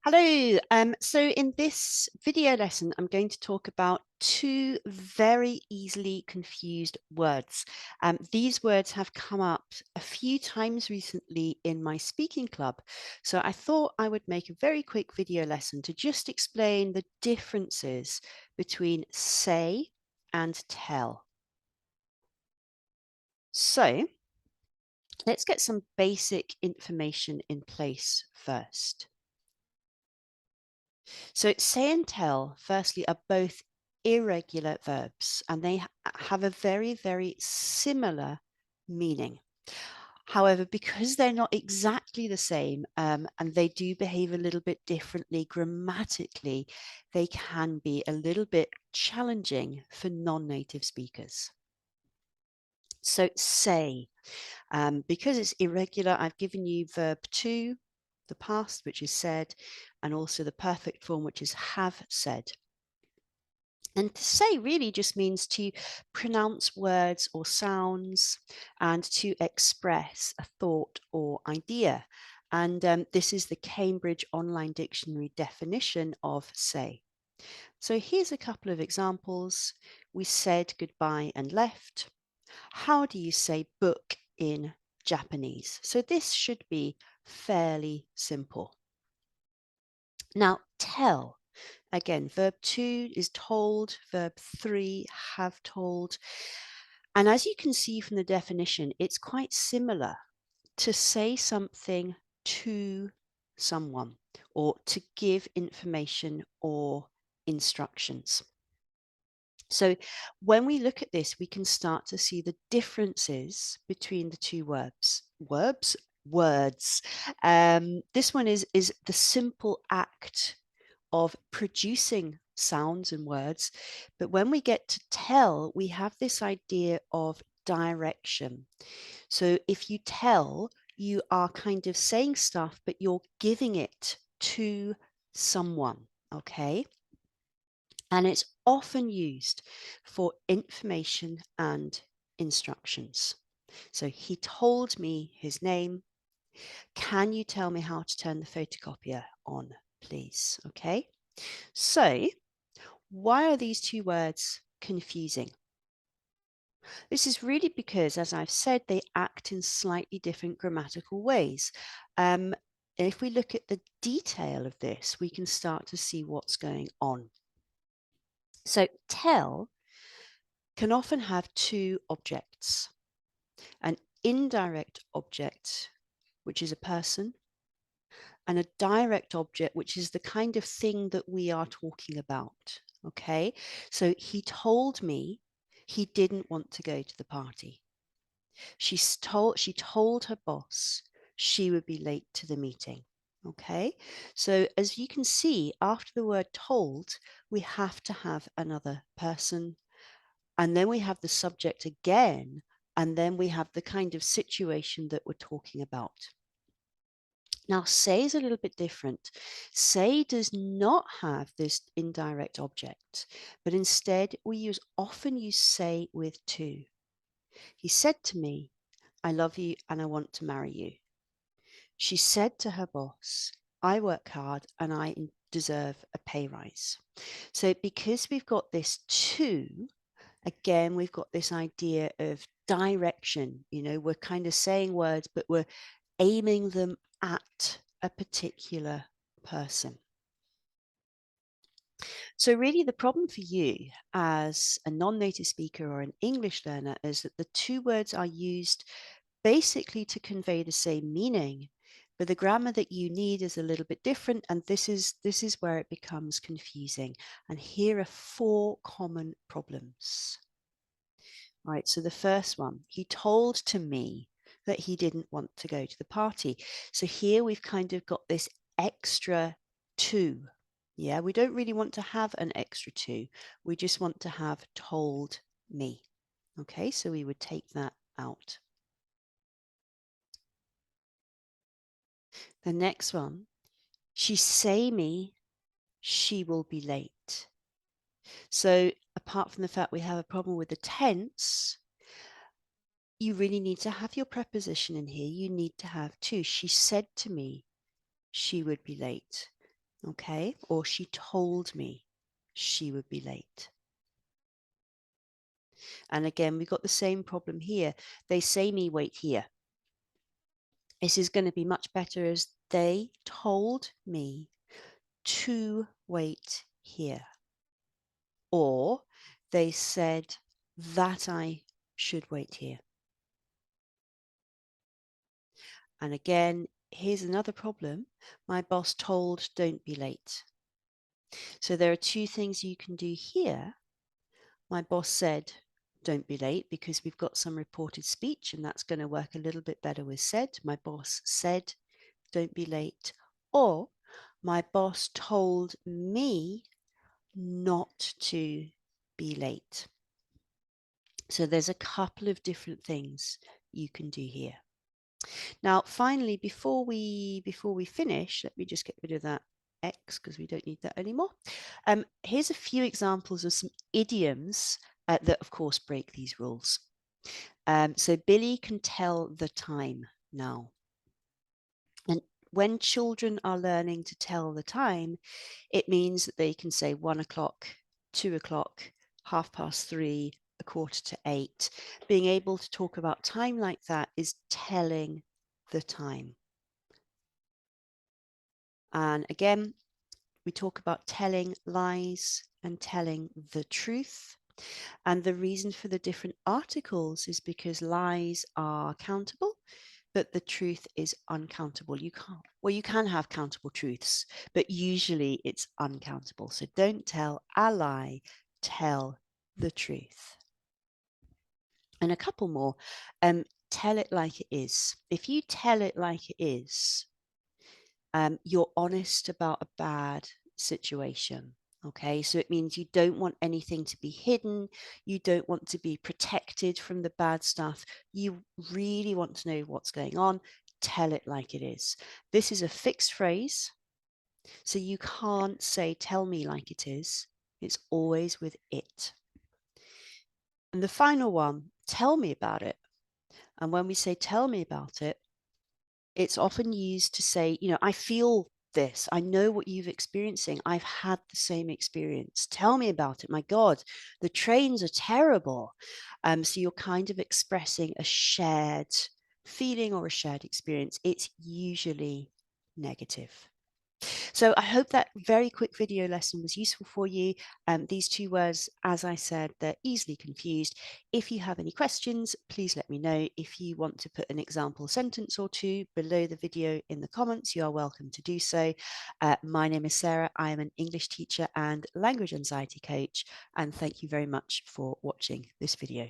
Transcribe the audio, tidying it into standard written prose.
Hello. So in this video lesson, I'm going to talk about two very easily confused words. These words have come up a few times recently in my speaking club. So I thought I would make a very quick video lesson to just explain the differences between say and tell. So let's get some basic information in place first. So say and tell, firstly, are both irregular verbs and they have a very, very similar meaning. However, because they're not exactly the same and they do behave a little bit differently grammatically, they can be a little bit challenging for non-native speakers. So say, because it's irregular, I've given you verb to, the past, which is said, and also the perfect form, which is have said. And to say really just means to pronounce words or sounds and to express a thought or idea. And this is the Cambridge Online Dictionary definition of say. So here's a couple of examples. We said goodbye and left. How do you say book in Japanese? So this should be fairly simple. Now, tell. Again, verb 2 is told, verb 3, have told. And as you can see from the definition, it's quite similar to say something to someone or to give information or instructions. So when we look at this, we can start to see the differences between the two words. This one is the simple act of producing sounds and words. But when we get to tell, we have this idea of direction. So if you tell, you are kind of saying stuff, but you're giving it to someone, okay? And it's often used for information and instructions. So he told me his name. Can you tell me how to turn the photocopier on, please? Okay. So why are these two words confusing? This is really because, as I've said, they act in slightly different grammatical ways. If we look at the detail of this, we can start to see what's going on. So tell can often have two objects, an indirect object, which is a person, and a direct object, which is the kind of thing that we are talking about. Okay, so he told me he didn't want to go to the party. She told her boss she would be late to the meeting. Okay, so as you can see, after the word told, we have to have another person, and then we have the subject again, and then we have the kind of situation that we're talking about. Now, say is a little bit different. Say does not have this indirect object, but instead we often use say with to. He said to me, I love you and I want to marry you. She said to her boss, I work hard and I deserve a pay rise. So because we've got this to, again, we've got this idea of direction. You know, we're kind of saying words, but we're aiming them at a particular person. So really the problem for you as a non-native speaker or an English learner is that the two words are used basically to convey the same meaning, but the grammar that you need is a little bit different, and this is where it becomes confusing. And here are four common problems. Right, so the first one, he told to me that he didn't want to go to the party. So here we've kind of got this extra to. Yeah, we don't really want to have an extra to. We just want to have told me. Okay, so we would take that out. The next one, she say me she will be late. So apart from the fact we have a problem with the tense, you really need to have your preposition in here. You need to have to. She said to me she would be late. Okay, or she told me she would be late. And again, we've got the same problem here. They say me wait here. This is going to be much better as they told me to wait here. Or they said that I should wait here. And again, here's another problem. My boss told don't be late. So there are two things you can do here. My boss said don't be late because we've got some reported speech and that's going to work a little bit better with said. My boss said don't be late. Or my boss told me not to be late. So there's a couple of different things you can do here. Now, finally, before we finish, let me just get rid of that X because we don't need that anymore. Here's a few examples of some idioms that, of course, break these rules. So Billy can tell the time now. And when children are learning to tell the time, it means that they can say 1 o'clock, 2 o'clock, 3:30, 7:45. Being able to talk about time like that is telling the time. And again, we talk about telling lies and telling the truth. And the reason for the different articles is because lies are countable, but the truth is uncountable. You can't, well, you can have countable truths, but usually it's uncountable. So don't tell a lie, tell the truth. And a couple more. Tell it like it is. If you tell it like it is, you're honest about a bad situation. Okay, so it means you don't want anything to be hidden. You don't want to be protected from the bad stuff. You really want to know what's going on. Tell it like it is. This is a fixed phrase, so you can't say, tell me like it is. It's always with it. And the final one, tell me about it. And when we say, tell me about it, it's often used to say, I feel this. I know what you've experiencing. I've had the same experience. Tell me about it. My God, the trains are terrible. So you're kind of expressing a shared feeling or a shared experience. It's usually negative. So I hope that very quick video lesson was useful for you. These two words, as I said, they're easily confused. If you have any questions, please let me know. If you want to put an example sentence or two below the video in the comments, you are welcome to do so. My name is Sarah. I am an English teacher and language anxiety coach, and thank you very much for watching this video.